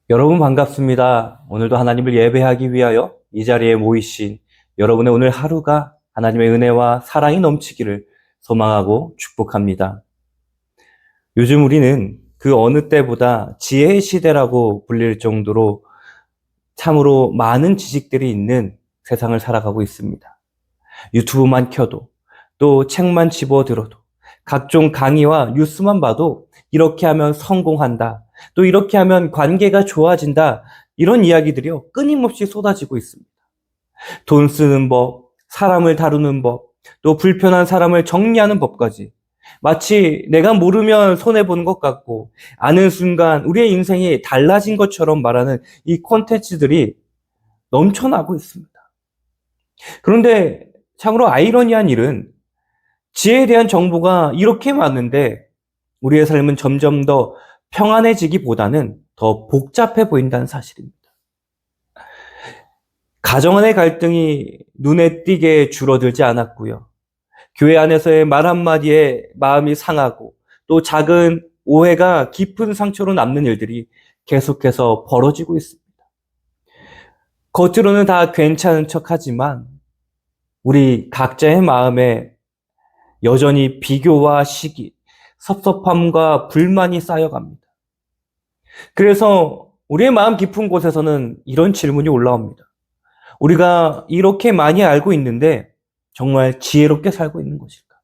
여러분 반갑습니다. 오늘도 하나님을 예배하기 위하여 이 자리에 모이신 여러분의 오늘 하루가 하나님의 은혜와 사랑이 넘치기를 소망하고 축복합니다. 요즘 우리는 그 어느 때보다 지혜의 시대라고 불릴 정도로 참으로 많은 지식들이 있는 세상을 살아가고 있습니다. 유튜브만 켜도 또 책만 집어들어도 각종 강의와 뉴스만 봐도 이렇게 하면 성공한다. 또 이렇게 하면 관계가 좋아진다. 이런 이야기들이요. 끊임없이 쏟아지고 있습니다. 돈 쓰는 법, 사람을 다루는 법, 또 불편한 사람을 정리하는 법까지. 마치 내가 모르면 손해보는 것 같고 아는 순간 우리의 인생이 달라진 것처럼 말하는 이 콘텐츠들이 넘쳐나고 있습니다. 그런데 참으로 아이러니한 일은 지혜에 대한 정보가 이렇게 많은데 우리의 삶은 점점 더 평안해지기보다는 더 복잡해 보인다는 사실입니다. 가정 안의 갈등이 눈에 띄게 줄어들지 않았고요. 교회 안에서의 말 한마디에 마음이 상하고 또 작은 오해가 깊은 상처로 남는 일들이 계속해서 벌어지고 있습니다. 겉으로는 다 괜찮은 척하지만 우리 각자의 마음에 여전히 비교와 시기, 섭섭함과 불만이 쌓여갑니다. 그래서 우리의 마음 깊은 곳에서는 이런 질문이 올라옵니다. 우리가 이렇게 많이 알고 있는데 정말 지혜롭게 살고 있는 것일까?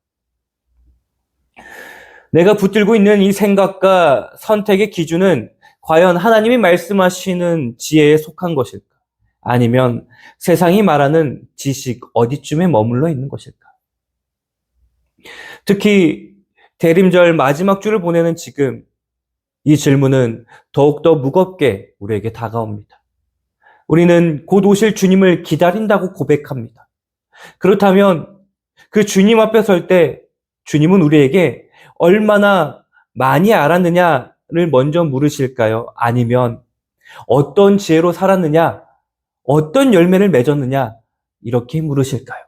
내가 붙들고 있는 이 생각과 선택의 기준은 과연 하나님이 말씀하시는 지혜에 속한 것일까? 아니면 세상이 말하는 지식 어디쯤에 머물러 있는 것일까? 특히 대림절 마지막 주를 보내는 지금 이 질문은 더욱더 무겁게 우리에게 다가옵니다. 우리는 곧 오실 주님을 기다린다고 고백합니다. 그렇다면 그 주님 앞에 설 때 주님은 우리에게 얼마나 많이 알았느냐를 먼저 물으실까요? 아니면 어떤 지혜로 살았느냐? 어떤 열매를 맺었느냐? 이렇게 물으실까요?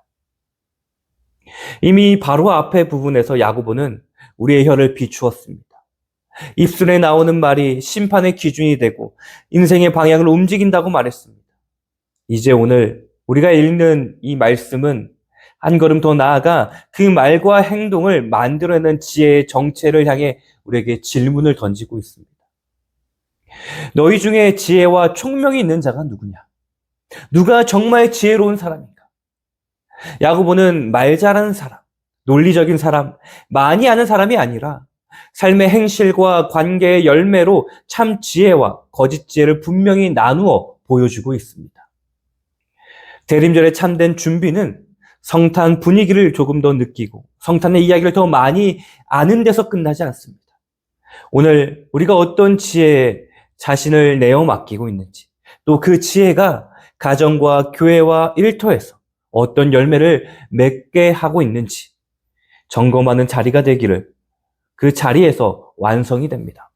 이미 바로 앞에 부분에서 야고보는 우리의 혀를 비추었습니다. 입술에 나오는 말이 심판의 기준이 되고 인생의 방향을 움직인다고 말했습니다. 이제 오늘 우리가 읽는 이 말씀은 한 걸음 더 나아가 그 말과 행동을 만들어내는 지혜의 정체를 향해 우리에게 질문을 던지고 있습니다. 너희 중에 지혜와 총명이 있는 자가 누구냐? 누가 정말 지혜로운 사람인가? 야고보는 말 잘하는 사람, 논리적인 사람, 많이 아는 사람이 아니라 삶의 행실과 관계의 열매로 참 지혜와 거짓 지혜를 분명히 나누어 보여주고 있습니다. 대림절의 참된 준비는 성탄 분위기를 조금 더 느끼고 성탄의 이야기를 더 많이 아는 데서 끝나지 않습니다. 오늘 우리가 어떤 지혜에 자신을 내어 맡기고 있는지, 또 그 지혜가 가정과 교회와 일터에서 어떤 열매를 맺게 하고 있는지 점검하는 자리가 되기를, 그 자리에서 완성이 됩니다.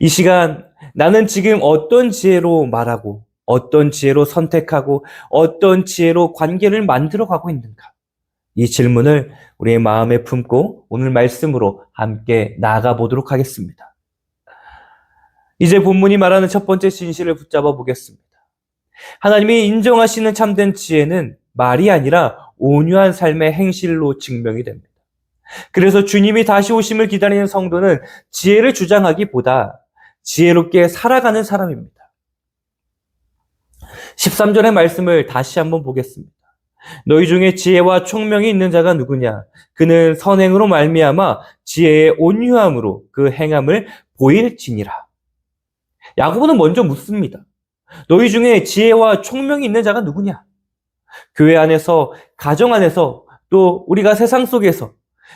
이 시간 나는 지금 어떤 지혜로 말하고 어떤 지혜로 선택하고 어떤 지혜로 관계를 만들어가고 있는가? 이 질문을 우리의 마음에 품고 오늘 말씀으로 함께 나아가 보도록 하겠습니다. 이제 본문이 말하는 첫 번째 진실을 붙잡아 보겠습니다. 하나님이 인정하시는 참된 지혜는 말이 아니라 온유한 삶의 행실로 증명이 됩니다. 그래서 주님이 다시 오심을 기다리는 성도는 지혜를 주장하기보다 지혜롭게 살아가는 사람입니다. 13절의 말씀을 다시 한번 보겠습니다. 너희 중에 지혜와 총명이 있는 자가 누구냐? 그는 선행으로 말미암아 지혜의 온유함으로 그 행함을 보일지니라. 야고보는 먼저 묻습니다. 너희 중에 지혜와 총명이 있는 자가 누구냐? 교회 안에서, 가정 안에서, 또 우리가 세상 속에서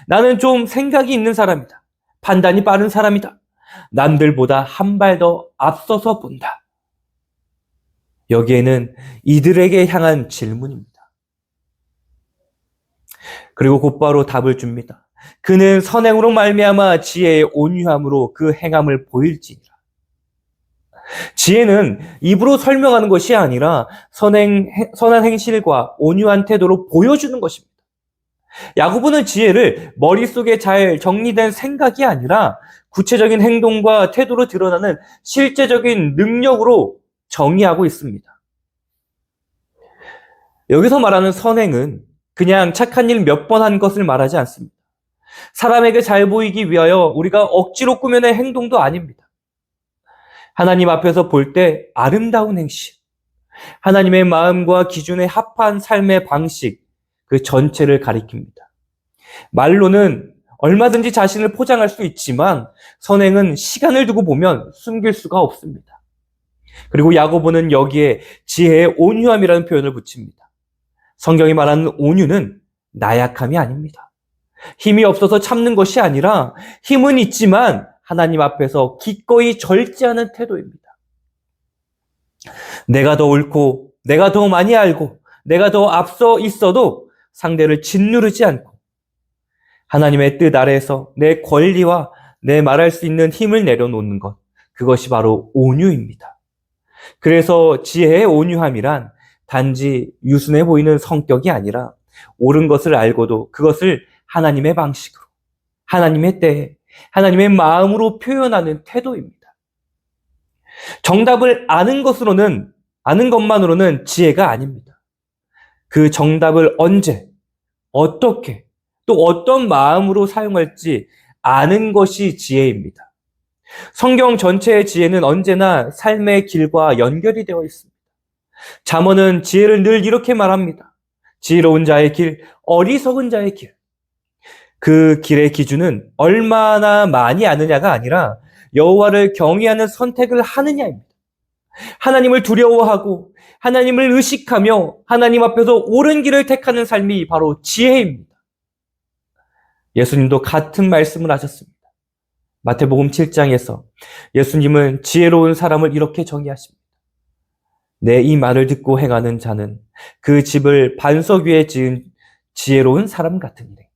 나는 좀 생각이 있는 사람이다. 판단이 빠른 사람이다. 남들보다 한 발 더 앞서서 본다. 여기에는 이들에게 향한 질문입니다. 그리고 곧바로 답을 줍니다. 그는 선행으로 말미암아 지혜의 온유함으로 그 행함을 보일지니라. 지혜는 입으로 설명하는 것이 아니라 선한 행실과 온유한 태도로 보여주는 것입니다. 야고보는 지혜를 머릿속에 잘 정리된 생각이 아니라 구체적인 행동과 태도로 드러나는 실제적인 능력으로 정의하고 있습니다. 여기서 말하는 선행은 그냥 착한 일 몇 번 한 것을 말하지 않습니다. 사람에게 잘 보이기 위하여 우리가 억지로 꾸며낸 행동도 아닙니다. 하나님 앞에서 볼 때 아름다운 행실, 하나님의 마음과 기준에 합한 삶의 방식, 그 전체를 가리킵니다. 말로는 얼마든지 자신을 포장할 수 있지만 선행은 시간을 두고 보면 숨길 수가 없습니다. 그리고 야고보는 여기에 지혜의 온유함이라는 표현을 붙입니다. 성경이 말하는 온유는 나약함이 아닙니다. 힘이 없어서 참는 것이 아니라 힘은 있지만 하나님 앞에서 기꺼이 절제하는 태도입니다. 내가 더 옳고 내가 더 많이 알고 내가 더 앞서 있어도 상대를 짓누르지 않고 하나님의 뜻 아래에서 내 권리와 내 말할 수 있는 힘을 내려놓는 것, 그것이 바로 온유입니다. 그래서 지혜의 온유함이란 단지 유순해 보이는 성격이 아니라 옳은 것을 알고도 그것을 하나님의 방식으로, 하나님의 때에, 하나님의 마음으로 표현하는 태도입니다. 정답을 아는 것만으로는 지혜가 아닙니다. 그 정답을 언제, 어떻게, 또 어떤 마음으로 사용할지 아는 것이 지혜입니다. 성경 전체의 지혜는 언제나 삶의 길과 연결이 되어 있습니다. 잠언은 지혜를 늘 이렇게 말합니다. 지혜로운 자의 길, 어리석은 자의 길. 그 길의 기준은 얼마나 많이 아느냐가 아니라 여호와를 경외하는 선택을 하느냐입니다. 하나님을 두려워하고 하나님을 의식하며 하나님 앞에서 옳은 길을 택하는 삶이 바로 지혜입니다. 예수님도 같은 말씀을 하셨습니다. 마태복음 7장에서 예수님은 지혜로운 사람을 이렇게 정의하십니다. 내 이 말을 듣고 행하는 자는 그 집을 반석 위에 지은 지혜로운 사람 같으니래.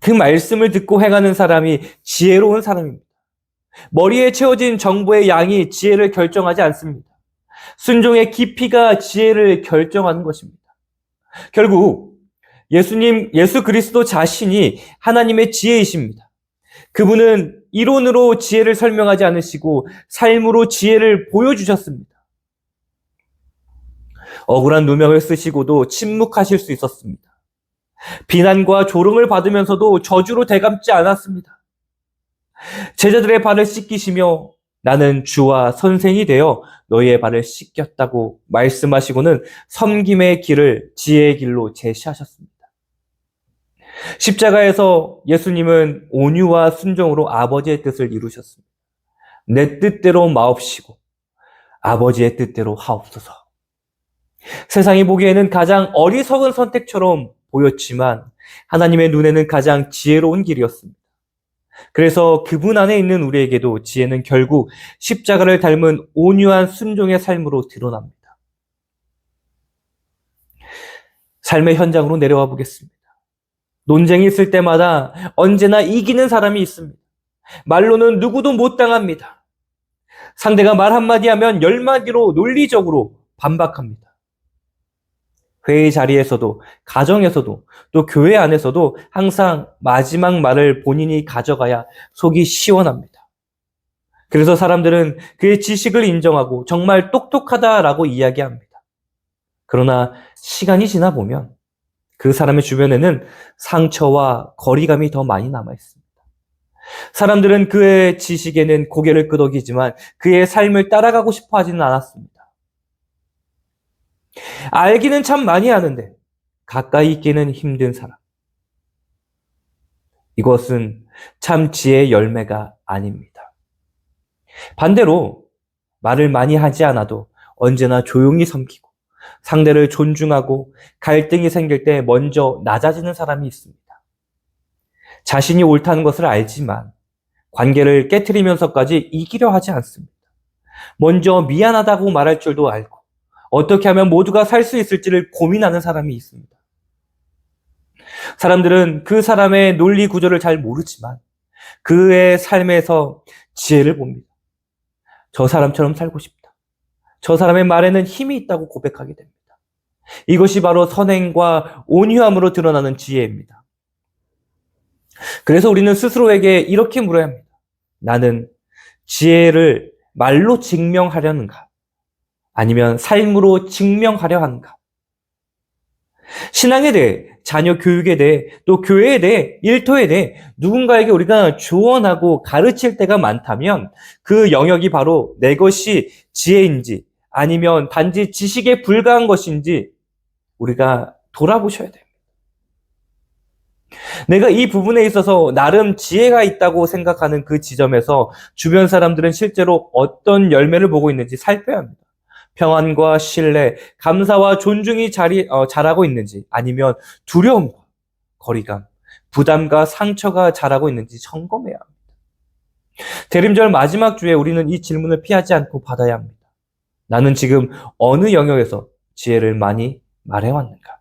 그 말씀을 듣고 행하는 사람이 지혜로운 사람입니다. 머리에 채워진 정보의 양이 지혜를 결정하지 않습니다. 순종의 깊이가 지혜를 결정하는 것입니다. 결국 예수 그리스도 자신이 하나님의 지혜이십니다. 그분은 이론으로 지혜를 설명하지 않으시고 삶으로 지혜를 보여주셨습니다. 억울한 누명을 쓰시고도 침묵하실 수 있었습니다. 비난과 조롱을 받으면서도 저주로 대감지 않았습니다. 제자들의 발을 씻기시며 나는 주와 선생이 되어 너희의 발을 씻겼다고 말씀하시고는 섬김의 길을 지혜의 길로 제시하셨습니다. 십자가에서 예수님은 온유와 순종으로 아버지의 뜻을 이루셨습니다. 내 뜻대로 마옵시고 아버지의 뜻대로 하옵소서. 세상이 보기에는 가장 어리석은 선택처럼 보였지만 하나님의 눈에는 가장 지혜로운 길이었습니다. 그래서 그분 안에 있는 우리에게도 지혜는 결국 십자가를 닮은 온유한 순종의 삶으로 드러납니다. 삶의 현장으로 내려와 보겠습니다. 논쟁이 있을 때마다 언제나 이기는 사람이 있습니다. 말로는 누구도 못 당합니다. 상대가 말 한마디 하면 10마디로 논리적으로 반박합니다. 회의 자리에서도, 가정에서도, 또 교회 안에서도 항상 마지막 말을 본인이 가져가야 속이 시원합니다. 그래서 사람들은 그의 지식을 인정하고 정말 똑똑하다라고 이야기합니다. 그러나 시간이 지나 보면 그 사람의 주변에는 상처와 거리감이 더 많이 남아 있습니다. 사람들은 그의 지식에는 고개를 끄덕이지만 그의 삶을 따라가고 싶어 하지는 않았습니다. 알기는 참 많이 아는데 가까이 있기는 힘든 사람. 이것은 참 지혜의 열매가 아닙니다. 반대로 말을 많이 하지 않아도 언제나 조용히 섬기고 상대를 존중하고 갈등이 생길 때 먼저 낮아지는 사람이 있습니다. 자신이 옳다는 것을 알지만 관계를 깨트리면서까지 이기려 하지 않습니다. 먼저 미안하다고 말할 줄도 알고 어떻게 하면 모두가 살 수 있을지를 고민하는 사람이 있습니다. 사람들은 그 사람의 논리 구조를 잘 모르지만 그의 삶에서 지혜를 봅니다. 저 사람처럼 살고 싶다. 저 사람의 말에는 힘이 있다고 고백하게 됩니다. 이것이 바로 선행과 온유함으로 드러나는 지혜입니다. 그래서 우리는 스스로에게 이렇게 물어야 합니다. 나는 지혜를 말로 증명하려는가? 아니면 삶으로 증명하려 하는가? 신앙에 대해, 자녀 교육에 대해, 또 교회에 대해, 일터에 대해 누군가에게 우리가 조언하고 가르칠 때가 많다면 그 영역이 바로 내 것이 지혜인지 아니면 단지 지식에 불과한 것인지 우리가 돌아보셔야 돼요. 내가 이 부분에 있어서 나름 지혜가 있다고 생각하는 그 지점에서 주변 사람들은 실제로 어떤 열매를 보고 있는지 살펴야 합니다. 평안과 신뢰, 감사와 존중이 자라고 있는지 아니면 두려움과 거리감, 부담과 상처가 자라고 있는지 점검해야 합니다. 대림절 마지막 주에 우리는 이 질문을 피하지 않고 받아야 합니다. 나는 지금 어느 영역에서 지혜를 많이 말해왔는가?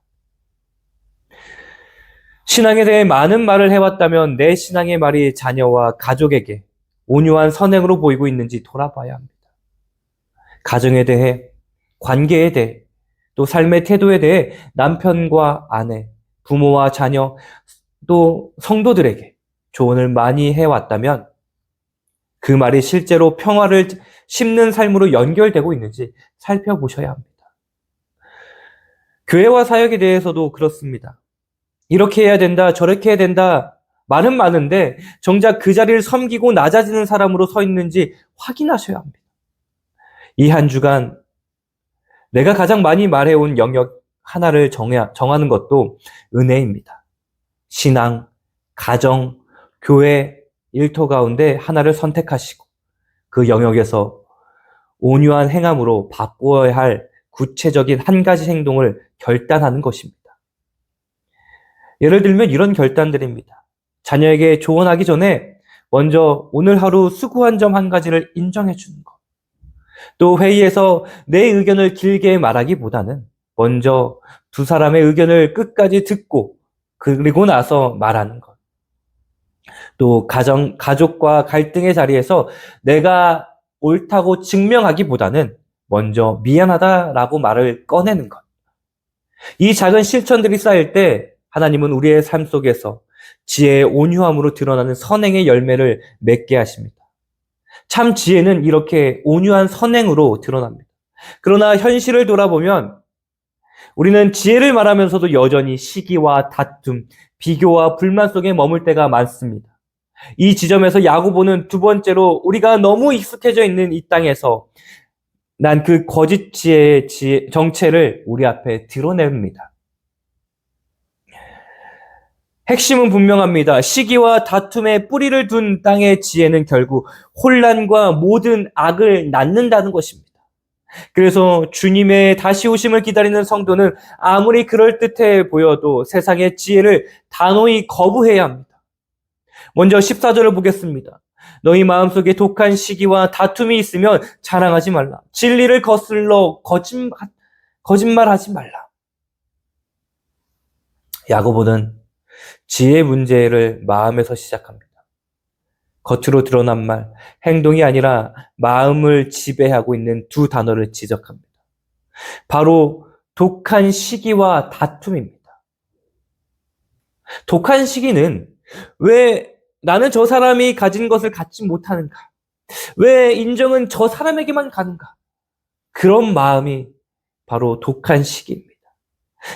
신앙에 대해 많은 말을 해왔다면 내 신앙의 말이 자녀와 가족에게 온유한 선행으로 보이고 있는지 돌아봐야 합니다. 가정에 대해, 관계에 대해, 또 삶의 태도에 대해 남편과 아내, 부모와 자녀, 또 성도들에게 조언을 많이 해왔다면 그 말이 실제로 평화를 심는 삶으로 연결되고 있는지 살펴보셔야 합니다. 교회와 사역에 대해서도 그렇습니다. 이렇게 해야 된다, 저렇게 해야 된다, 말은 많은데 정작 그 자리를 섬기고 낮아지는 사람으로 서 있는지 확인하셔야 합니다. 이 한 주간 내가 가장 많이 말해온 영역 하나를 정하는 것도 은혜입니다. 신앙, 가정, 교회, 일터 가운데 하나를 선택하시고 그 영역에서 온유한 행함으로 바꾸어야 할 구체적인 한 가지 행동을 결단하는 것입니다. 예를 들면 이런 결단들입니다. 자녀에게 조언하기 전에 먼저 오늘 하루 수고한 점 한 가지를 인정해 주는 것. 또 회의에서 내 의견을 길게 말하기보다는 먼저 두 사람의 의견을 끝까지 듣고 그리고 나서 말하는 것. 또 가족과 갈등의 자리에서 내가 옳다고 증명하기보다는 먼저 미안하다라고 말을 꺼내는 것. 이 작은 실천들이 쌓일 때 하나님은 우리의 삶 속에서 지혜의 온유함으로 드러나는 선행의 열매를 맺게 하십니다. 참 지혜는 이렇게 온유한 선행으로 드러납니다. 그러나 현실을 돌아보면 우리는 지혜를 말하면서도 여전히 시기와 다툼, 비교와 불만 속에 머물 때가 많습니다. 이 지점에서 야고보는 두 번째로 우리가 너무 익숙해져 있는 이 땅에서 난 그 거짓 지혜의 정체를 우리 앞에 드러냅니다. 핵심은 분명합니다. 시기와 다툼에 뿌리를 둔 땅의 지혜는 결국 혼란과 모든 악을 낳는다는 것입니다. 그래서 주님의 다시 오심을 기다리는 성도는 아무리 그럴듯해 보여도 세상의 지혜를 단호히 거부해야 합니다. 먼저 14절을 보겠습니다. 너희 마음속에 독한 시기와 다툼이 있으면 자랑하지 말라. 진리를 거슬러 거짓말하지 말라. 야고보는 지혜 문제를 마음에서 시작합니다. 겉으로 드러난 말, 행동이 아니라 마음을 지배하고 있는 두 단어를 지적합니다. 바로 독한 시기와 다툼입니다. 독한 시기는 왜 나는 저 사람이 가진 것을 갖지 못하는가? 왜 인정은 저 사람에게만 가는가? 그런 마음이 바로 독한 시기입니다.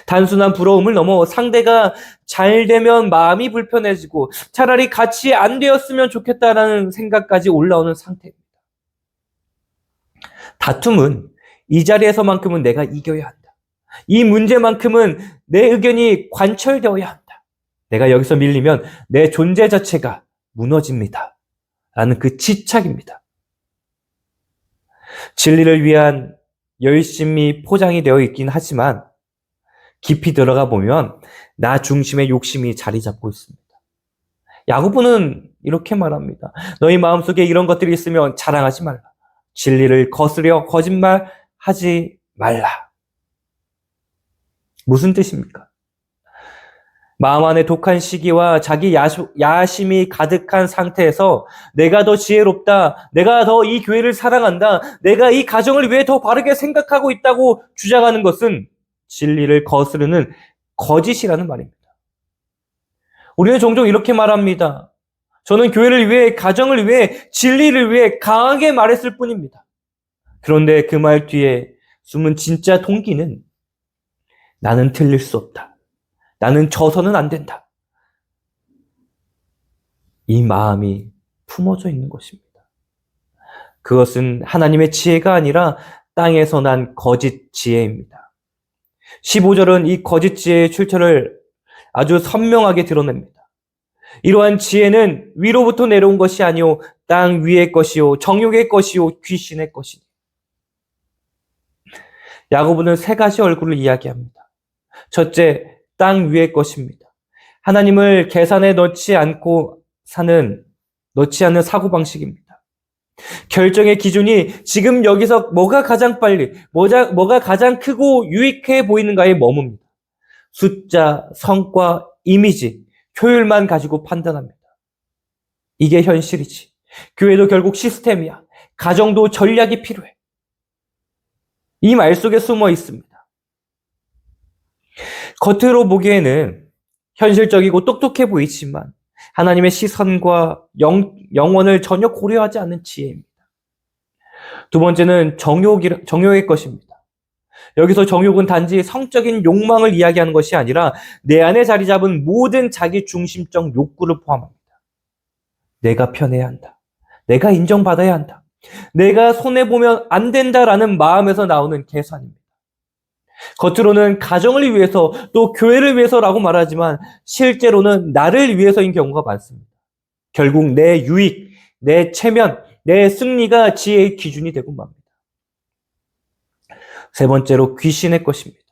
단순한 부러움을 넘어 상대가 잘 되면 마음이 불편해지고 차라리 같이 안 되었으면 좋겠다라는 생각까지 올라오는 상태입니다. 다툼은 이 자리에서만큼은 내가 이겨야 한다. 이 문제만큼은 내 의견이 관철되어야 한다. 내가 여기서 밀리면 내 존재 자체가 무너집니다. 라는 그 집착입니다. 진리를 위한 열심히 포장이 되어 있긴 하지만 깊이 들어가 보면 나 중심의 욕심이 자리 잡고 있습니다. 야고보는 이렇게 말합니다. 너희 마음속에 이런 것들이 있으면 자랑하지 말라. 진리를 거스려 거짓말하지 말라. 무슨 뜻입니까? 마음 안에 독한 시기와 자기 야심이 가득한 상태에서 내가 더 지혜롭다, 내가 더 이 교회를 사랑한다, 내가 이 가정을 위해 더 바르게 생각하고 있다고 주장하는 것은 진리를 거스르는 거짓이라는 말입니다. 우리는 종종 이렇게 말합니다. 저는 교회를 위해, 가정을 위해, 진리를 위해 강하게 말했을 뿐입니다. 그런데 그 말 뒤에 숨은 진짜 동기는 나는 틀릴 수 없다. 나는 져서는 안 된다. 이 마음이 품어져 있는 것입니다. 그것은 하나님의 지혜가 아니라 땅에서 난 거짓 지혜입니다. 15절은 이 거짓 지혜의 출처를 아주 선명하게 드러냅니다. 이러한 지혜는 위로부터 내려온 것이 아니요 땅 위의 것이요 정욕의 것이요 귀신의 것이니. 야고보는 세 가지 얼굴을 이야기합니다. 첫째, 땅 위의 것입니다. 하나님을 계산에 넣지 않는 사고방식입니다. 결정의 기준이 지금 여기서 뭐가 가장 빨리, 뭐가 가장 크고 유익해 보이는가에 머뭅니다. 숫자, 성과, 이미지, 효율만 가지고 판단합니다. 이게 현실이지. 교회도 결국 시스템이야. 가정도 전략이 필요해. 이 말 속에 숨어 있습니다. 겉으로 보기에는 현실적이고 똑똑해 보이지만 하나님의 시선과 영혼을 전혀 고려하지 않는 지혜입니다. 두 번째는 정욕의 것입니다. 여기서 정욕은 단지 성적인 욕망을 이야기하는 것이 아니라 내 안에 자리 잡은 모든 자기 중심적 욕구를 포함합니다. 내가 편해야 한다. 내가 인정받아야 한다. 내가 손해보면 안 된다라는 마음에서 나오는 계산입니다. 겉으로는 가정을 위해서 또 교회를 위해서라고 말하지만 실제로는 나를 위해서인 경우가 많습니다. 결국 내 유익, 내 체면, 내 승리가 지혜의 기준이 되고 맙니다. 세 번째로 귀신의 것입니다.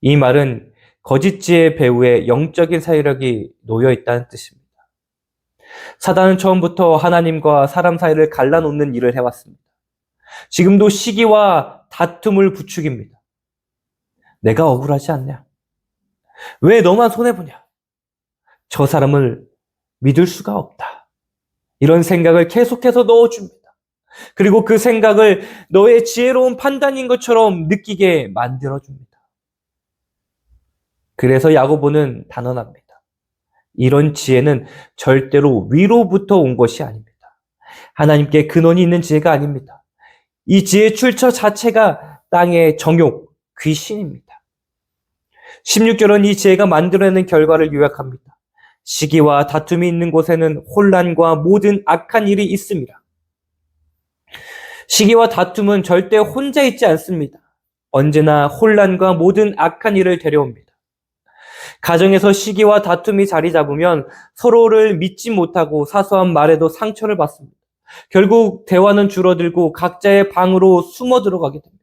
이 말은 거짓 지혜 배후에 영적인 세력이 놓여 있다는 뜻입니다. 사단은 처음부터 하나님과 사람 사이를 갈라놓는 일을 해왔습니다. 지금도 시기와 다툼을 부추깁니다. 내가 억울하지 않냐? 왜 너만 손해보냐? 저 사람을 믿을 수가 없다. 이런 생각을 계속해서 넣어줍니다. 그리고 그 생각을 너의 지혜로운 판단인 것처럼 느끼게 만들어줍니다. 그래서 야고보는 단언합니다. 이런 지혜는 절대로 위로부터 온 것이 아닙니다. 하나님께 근원이 있는 지혜가 아닙니다. 이 지혜의 출처 자체가 땅의 정욕, 귀신입니다. 16절은 이 지혜가 만들어내는 결과를 요약합니다. 시기와 다툼이 있는 곳에는 혼란과 모든 악한 일이 있습니다. 시기와 다툼은 절대 혼자 있지 않습니다. 언제나 혼란과 모든 악한 일을 데려옵니다. 가정에서 시기와 다툼이 자리 잡으면 서로를 믿지 못하고 사소한 말에도 상처를 받습니다. 결국 대화는 줄어들고 각자의 방으로 숨어 들어가게 됩니다.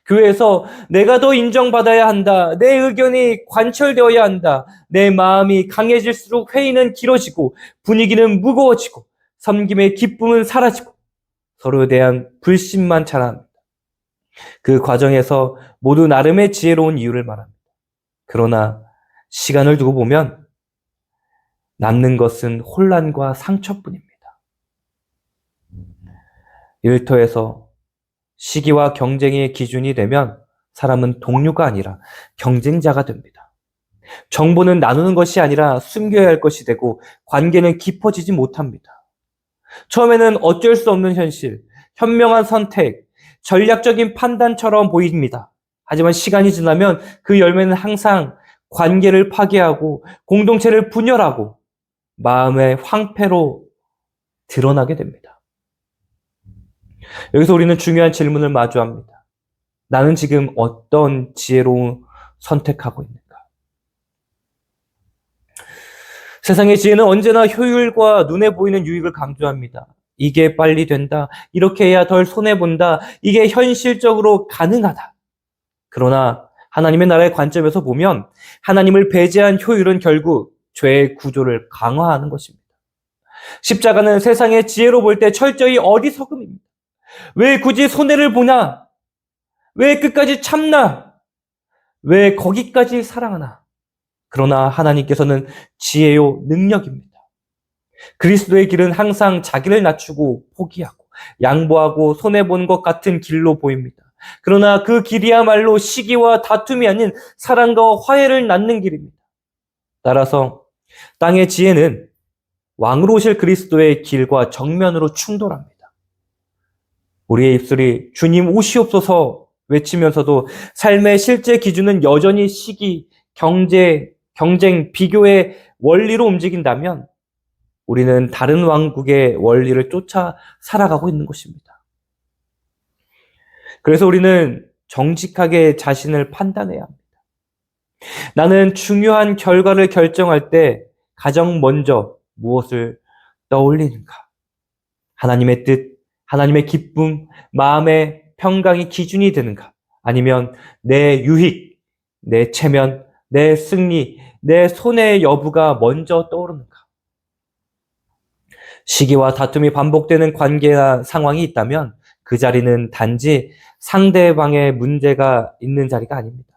교회에서 내가 더 인정받아야 한다. 내 의견이 관철되어야 한다. 내 마음이 강해질수록 회의는 길어지고 분위기는 무거워지고 섬김의 기쁨은 사라지고 서로에 대한 불신만 자라납니다. 그 과정에서 모두 나름의 지혜로운 이유를 말합니다. 그러나 시간을 두고 보면 남는 것은 혼란과 상처뿐입니다. 일터에서 시기와 경쟁의 기준이 되면 사람은 동료가 아니라 경쟁자가 됩니다. 정보는 나누는 것이 아니라 숨겨야 할 것이 되고 관계는 깊어지지 못합니다. 처음에는 어쩔 수 없는 현실, 현명한 선택, 전략적인 판단처럼 보입니다. 하지만 시간이 지나면 그 열매는 항상 관계를 파괴하고 공동체를 분열하고 마음의 황폐로 드러나게 됩니다. 여기서 우리는 중요한 질문을 마주합니다. 나는 지금 어떤 지혜로운 선택하고 있는가? 세상의 지혜는 언제나 효율과 눈에 보이는 유익을 강조합니다. 이게 빨리 된다. 이렇게 해야 덜 손해본다. 이게 현실적으로 가능하다. 그러나 하나님의 나라의 관점에서 보면 하나님을 배제한 효율은 결국 죄의 구조를 강화하는 것입니다. 십자가는 세상의 지혜로 볼 때 철저히 어리석음입니다. 왜 굳이 손해를 보나? 왜 끝까지 참나? 왜 거기까지 사랑하나? 그러나 하나님께서는 지혜요 능력입니다. 그리스도의 길은 항상 자기를 낮추고 포기하고 양보하고 손해보는 것 같은 길로 보입니다. 그러나 그 길이야말로 시기와 다툼이 아닌 사랑과 화해를 낳는 길입니다. 따라서 땅의 지혜는 왕으로 오실 그리스도의 길과 정면으로 충돌합니다. 우리의 입술이 주님 오시옵소서 외치면서도 삶의 실제 기준은 여전히 시기, 경쟁, 비교의 원리로 움직인다면 우리는 다른 왕국의 원리를 쫓아 살아가고 있는 것입니다. 그래서 우리는 정직하게 자신을 판단해야 합니다. 나는 중요한 결과를 결정할 때 가장 먼저 무엇을 떠올리는가? 하나님의 뜻, 하나님의 기쁨, 마음의 평강이 기준이 되는가? 아니면 내 유익, 내 체면, 내 승리, 내 손해의 여부가 먼저 떠오르는가? 시기와 다툼이 반복되는 관계나 상황이 있다면 그 자리는 단지 상대방의 문제가 있는 자리가 아닙니다.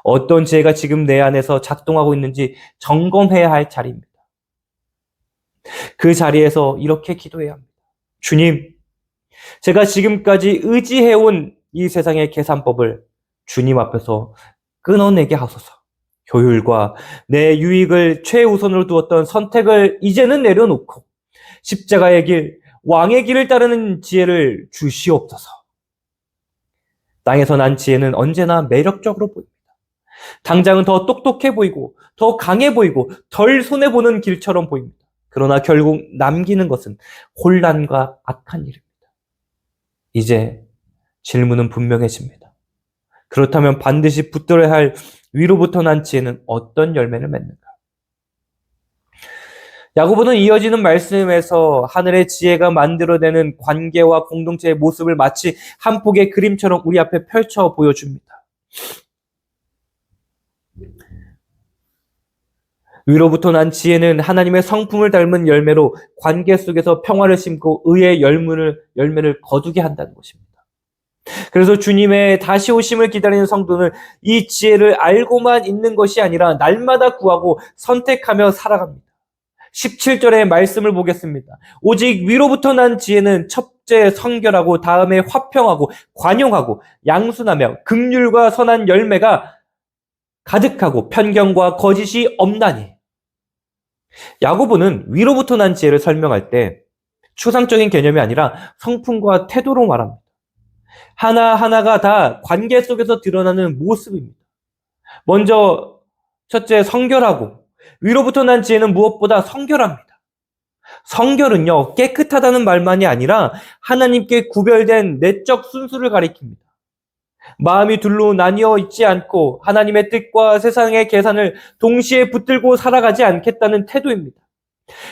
어떤 지혜가 지금 내 안에서 작동하고 있는지 점검해야 할 자리입니다. 그 자리에서 이렇게 기도해야 합니다. 주님, 제가 지금까지 의지해온 이 세상의 계산법을 주님 앞에서 끊어내게 하소서. 효율과 내 유익을 최우선으로 두었던 선택을 이제는 내려놓고 십자가의 길, 왕의 길을 따르는 지혜를 주시옵소서. 땅에서 난 지혜는 언제나 매력적으로 보입니다. 당장은 더 똑똑해 보이고 더 강해 보이고 덜 손해보는 길처럼 보입니다. 그러나 결국 남기는 것은 혼란과 악한 일입니다. 이제 질문은 분명해집니다. 그렇다면 반드시 붙들어야 할 위로부터 난 지혜는 어떤 열매를 맺는가? 야고보는 이어지는 말씀에서 하늘의 지혜가 만들어내는 관계와 공동체의 모습을 마치 한 폭의 그림처럼 우리 앞에 펼쳐 보여줍니다. 위로부터 난 지혜는 하나님의 성품을 닮은 열매로 관계 속에서 평화를 심고 의의 열매를 거두게 한다는 것입니다. 그래서 주님의 다시 오심을 기다리는 성도는 이 지혜를 알고만 있는 것이 아니라 날마다 구하고 선택하며 살아갑니다. 17절의 말씀을 보겠습니다. 오직 위로부터 난 지혜는 첫째 성결하고 다음에 화평하고 관용하고 양순하며 긍휼과 선한 열매가 가득하고 편견과 거짓이 없나니. 야고보는 위로부터 난 지혜를 설명할 때 추상적인 개념이 아니라 성품과 태도로 말합니다. 하나하나가 다 관계 속에서 드러나는 모습입니다. 먼저 첫째 성결하고, 위로부터 난 지혜는 무엇보다 성결합니다. 성결은요, 깨끗하다는 말만이 아니라 하나님께 구별된 내적 순수를 가리킵니다. 마음이 둘로 나뉘어 있지 않고 하나님의 뜻과 세상의 계산을 동시에 붙들고 살아가지 않겠다는 태도입니다.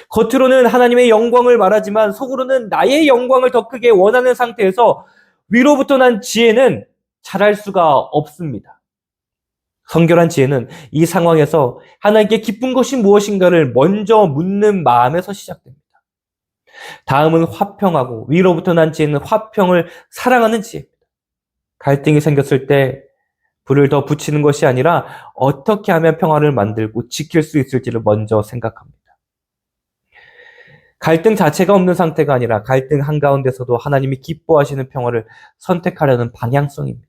겉으로는 하나님의 영광을 말하지만 속으로는 나의 영광을 더 크게 원하는 상태에서 위로부터 난 지혜는 자랄 수가 없습니다. 성결한 지혜는 이 상황에서 하나님께 기쁜 것이 무엇인가를 먼저 묻는 마음에서 시작됩니다. 다음은 화평하고, 위로부터 난 지혜는 화평을 사랑하는 지혜입니다. 갈등이 생겼을 때 불을 더 붙이는 것이 아니라 어떻게 하면 평화를 만들고 지킬 수 있을지를 먼저 생각합니다. 갈등 자체가 없는 상태가 아니라 갈등 한가운데서도 하나님이 기뻐하시는 평화를 선택하려는 방향성입니다.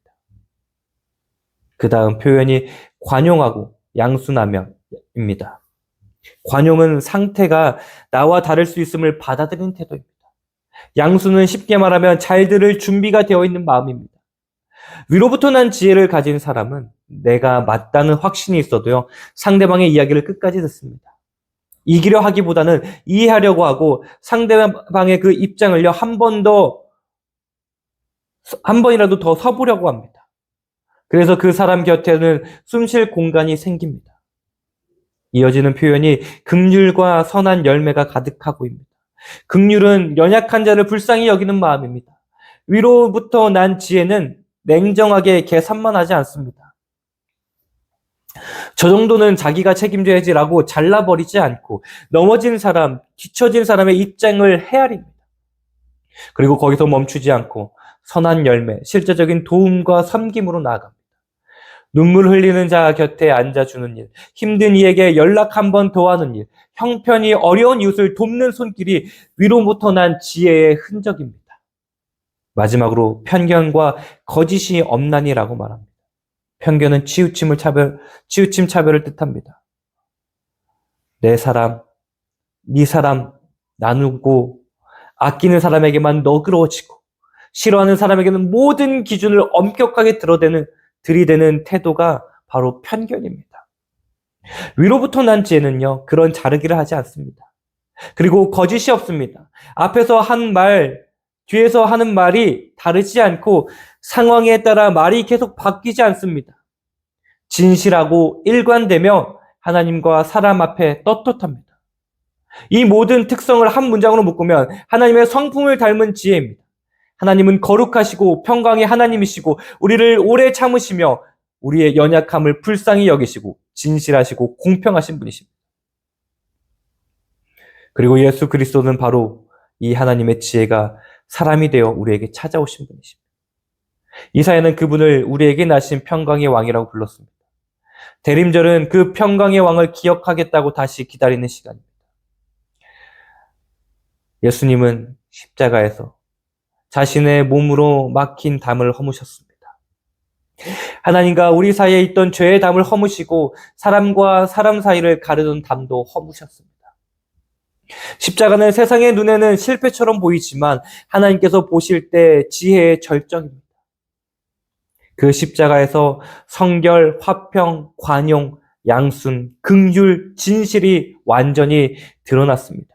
그 다음 표현이 관용하고 양순하며입니다. 관용은 상태가 나와 다를 수 있음을 받아들이는 태도입니다. 양순은 쉽게 말하면 잘 들을 준비가 되어 있는 마음입니다. 위로부터 난 지혜를 가진 사람은 내가 맞다는 확신이 있어도요, 상대방의 이야기를 끝까지 듣습니다. 이기려 하기보다는 이해하려고 하고 상대방의 그 입장을요, 한 번이라도 더 서보려고 합니다. 그래서 그 사람 곁에는 숨 쉴 공간이 생깁니다. 이어지는 표현이 긍휼과 선한 열매가 가득하고입니다. 긍휼은 연약한 자를 불쌍히 여기는 마음입니다. 위로부터 난 지혜는 냉정하게 계산만 하지 않습니다. 저 정도는 자기가 책임져야지라고 잘라버리지 않고 넘어진 사람, 뒤처진 사람의 입장을 헤아립니다. 그리고 거기서 멈추지 않고 선한 열매, 실제적인 도움과 섬김으로 나아갑니다. 눈물 흘리는 자 곁에 앉아주는 일, 힘든 이에게 연락 한 번 더 하는 일, 형편이 어려운 이웃을 돕는 손길이 위로부터 난 지혜의 흔적입니다. 마지막으로 편견과 거짓이 없나니라고 말합니다. 편견은 치우침 차별을 뜻합니다. 내 사람, 네 사람 나누고 아끼는 사람에게만 너그러워지고 싫어하는 사람에게는 모든 기준을 엄격하게 들이대는 태도가 바로 편견입니다. 위로부터 난 지혜는요, 그런 자르기를 하지 않습니다. 그리고 거짓이 없습니다. 앞에서 한 말, 뒤에서 하는 말이 다르지 않고 상황에 따라 말이 계속 바뀌지 않습니다. 진실하고 일관되며 하나님과 사람 앞에 떳떳합니다. 이 모든 특성을 한 문장으로 묶으면 하나님의 성품을 닮은 지혜입니다. 하나님은 거룩하시고 평강의 하나님이시고 우리를 오래 참으시며 우리의 연약함을 불쌍히 여기시고 진실하시고 공평하신 분이십니다. 그리고 예수 그리스도는 바로 이 하나님의 지혜가 사람이 되어 우리에게 찾아오신 분이십니다. 이사야는 그분을 우리에게 나신 평강의 왕이라고 불렀습니다. 대림절은 그 평강의 왕을 기억하겠다고 다시 기다리는 시간입니다. 예수님은 십자가에서 자신의 몸으로 막힌 담을 허무셨습니다. 하나님과 우리 사이에 있던 죄의 담을 허무시고 사람과 사람 사이를 가르는 담도 허무셨습니다. 십자가는 세상의 눈에는 실패처럼 보이지만 하나님께서 보실 때 지혜의 절정입니다. 그 십자가에서 성결, 화평, 관용, 양순, 긍휼, 진실이 완전히 드러났습니다.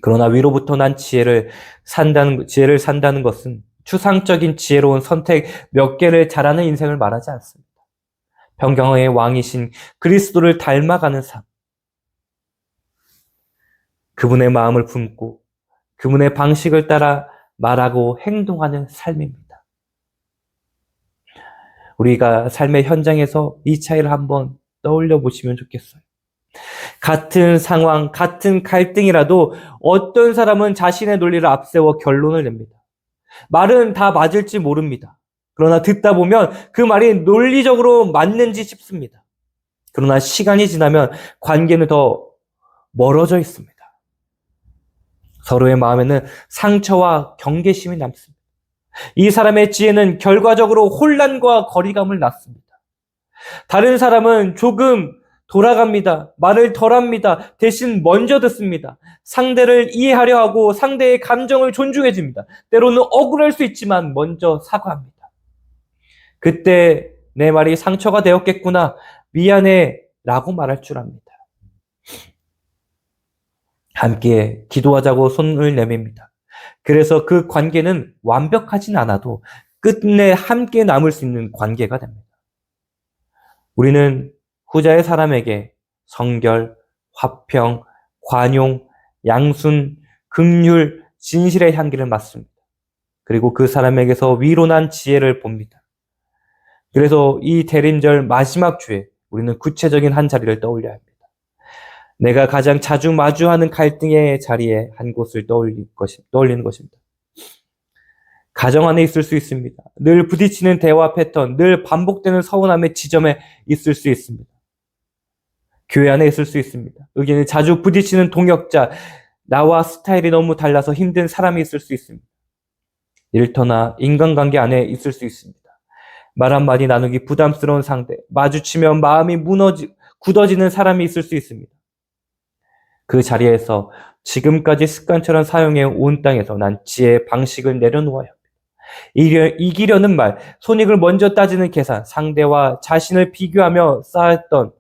그러나 위로부터 난 지혜를 산다는 것은 추상적인 지혜로운 선택 몇 개를 잘하는 인생을 말하지 않습니다. 평강의 왕이신 그리스도를 닮아가는 삶. 그분의 마음을 품고 그분의 방식을 따라 말하고 행동하는 삶입니다. 우리가 삶의 현장에서 이 차이를 한번 떠올려 보시면 좋겠어요. 같은 상황, 같은 갈등이라도 어떤 사람은 자신의 논리를 앞세워 결론을 냅니다. 말은 다 맞을지 모릅니다. 그러나 듣다 보면 그 말이 논리적으로 맞는지 싶습니다. 그러나 시간이 지나면 관계는 더 멀어져 있습니다. 서로의 마음에는 상처와 경계심이 남습니다. 이 사람의 지혜는 결과적으로 혼란과 거리감을 낳습니다. 다른 사람은 조금 돌아갑니다. 말을 덜합니다. 대신 먼저 듣습니다. 상대를 이해하려 하고 상대의 감정을 존중해 줍니다. 때로는 억울할 수 있지만 먼저 사과합니다. 그때 내 말이 상처가 되었겠구나. 미안해 라고 말할 줄 압니다. 함께 기도하자고 손을 내밉니다. 그래서 그 관계는 완벽하진 않아도 끝내 함께 남을 수 있는 관계가 됩니다. 우리는 후자의 사람에게 성결, 화평, 관용, 양순, 긍휼, 진실의 향기를 맡습니다. 그리고 그 사람에게서 위로난 지혜를 봅니다. 그래서 이 대림절 마지막 주에 우리는 구체적인 한 자리를 떠올려야 합니다. 내가 가장 자주 마주하는 갈등의 자리에 한 곳을 떠올리는 것입니다. 가정 안에 있을 수 있습니다. 늘 부딪히는 대화 패턴, 늘 반복되는 서운함의 지점에 있을 수 있습니다. 교회 안에 있을 수 있습니다. 여기는 자주 부딪히는 동역자, 나와 스타일이 너무 달라서 힘든 사람이 있을 수 있습니다. 일터나 인간관계 안에 있을 수 있습니다. 말 한마디 나누기 부담스러운 상대, 마주치면 마음이 굳어지는 사람이 있을 수 있습니다. 그 자리에서 지금까지 습관처럼 사용해 온 땅에서 난 지혜의 방식을 내려놓아야 합니다. 이기려는 말, 손익을 먼저 따지는 계산, 상대와 자신을 비교하며 쌓았던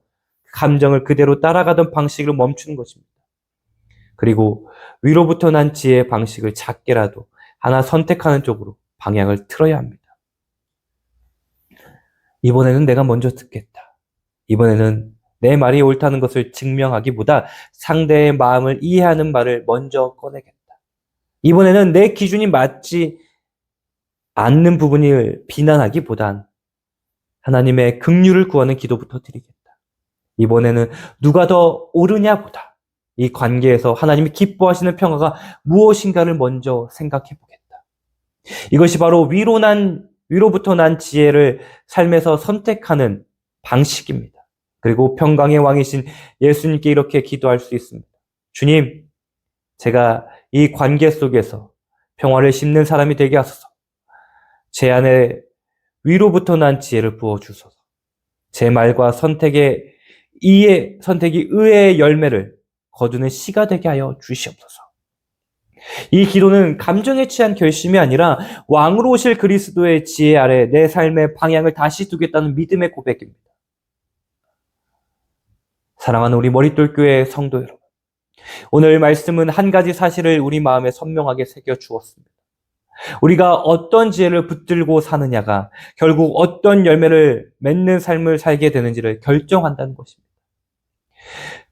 감정을 그대로 따라가던 방식을 멈추는 것입니다. 그리고 위로부터 난 지혜의 방식을 작게라도 하나 선택하는 쪽으로 방향을 틀어야 합니다. 이번에는 내가 먼저 듣겠다. 이번에는 내 말이 옳다는 것을 증명하기보다 상대의 마음을 이해하는 말을 먼저 꺼내겠다. 이번에는 내 기준이 맞지 않는 부분을 비난하기보단 하나님의 긍휼을 구하는 기도부터 드리겠다. 이번에는 누가 더 옳으냐보다 이 관계에서 하나님이 기뻐하시는 평화가 무엇인가를 먼저 생각해 보겠다. 이것이 바로 위로부터 난 지혜를 삶에서 선택하는 방식입니다. 그리고 평강의 왕이신 예수님께 이렇게 기도할 수 있습니다. 주님, 제가 이 관계 속에서 평화를 심는 사람이 되게 하소서. 제 안에 위로부터 난 지혜를 부어주소서. 제 말과 선택에 이의 선택이 의의 열매를 거두는 씨가 되게 하여 주시옵소서. 이 기도는 감정에 취한 결심이 아니라 왕으로 오실 그리스도의 지혜 아래 내 삶의 방향을 다시 두겠다는 믿음의 고백입니다. 사랑하는 우리 머릿돌교회 성도 여러분, 오늘 말씀은 한 가지 사실을 우리 마음에 선명하게 새겨 주었습니다. 우리가 어떤 지혜를 붙들고 사느냐가 결국 어떤 열매를 맺는 삶을 살게 되는지를 결정한다는 것입니다.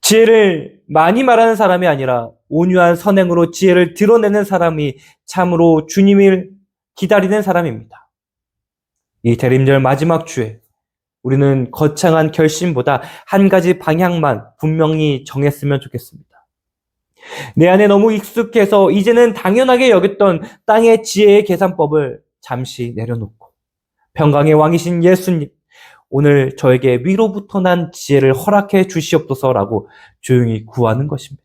지혜를 많이 말하는 사람이 아니라 온유한 선행으로 지혜를 드러내는 사람이 참으로 주님을 기다리는 사람입니다. 이 대림절 마지막 주에 우리는 거창한 결심보다 한 가지 방향만 분명히 정했으면 좋겠습니다. 내 안에 너무 익숙해서 이제는 당연하게 여겼던 땅의 지혜의 계산법을 잠시 내려놓고 평강의 왕이신 예수님, 오늘 저에게 위로부터 난 지혜를 허락해 주시옵소서라고 조용히 구하는 것입니다.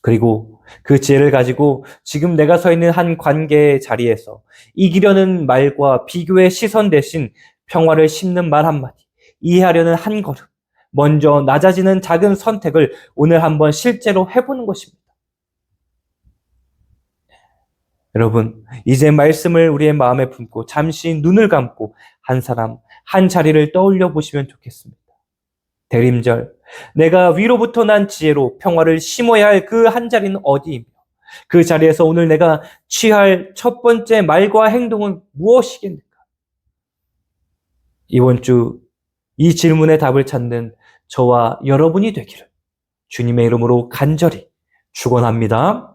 그리고 그 지혜를 가지고 지금 내가 서 있는 한 관계의 자리에서 이기려는 말과 비교의 시선 대신 평화를 심는 말 한마디, 이해하려는 한 걸음, 먼저 낮아지는 작은 선택을 오늘 한번 실제로 해보는 것입니다. 여러분, 이제 말씀을 우리의 마음에 품고 잠시 눈을 감고 한 사람, 한 자리를 떠올려 보시면 좋겠습니다. 대림절, 내가 위로부터 난 지혜로 평화를 심어야 할 그 한 자리는 어디이며 그 자리에서 오늘 내가 취할 첫 번째 말과 행동은 무엇이겠는가? 이번 주 이 질문의 답을 찾는 저와 여러분이 되기를 주님의 이름으로 간절히 축원합니다.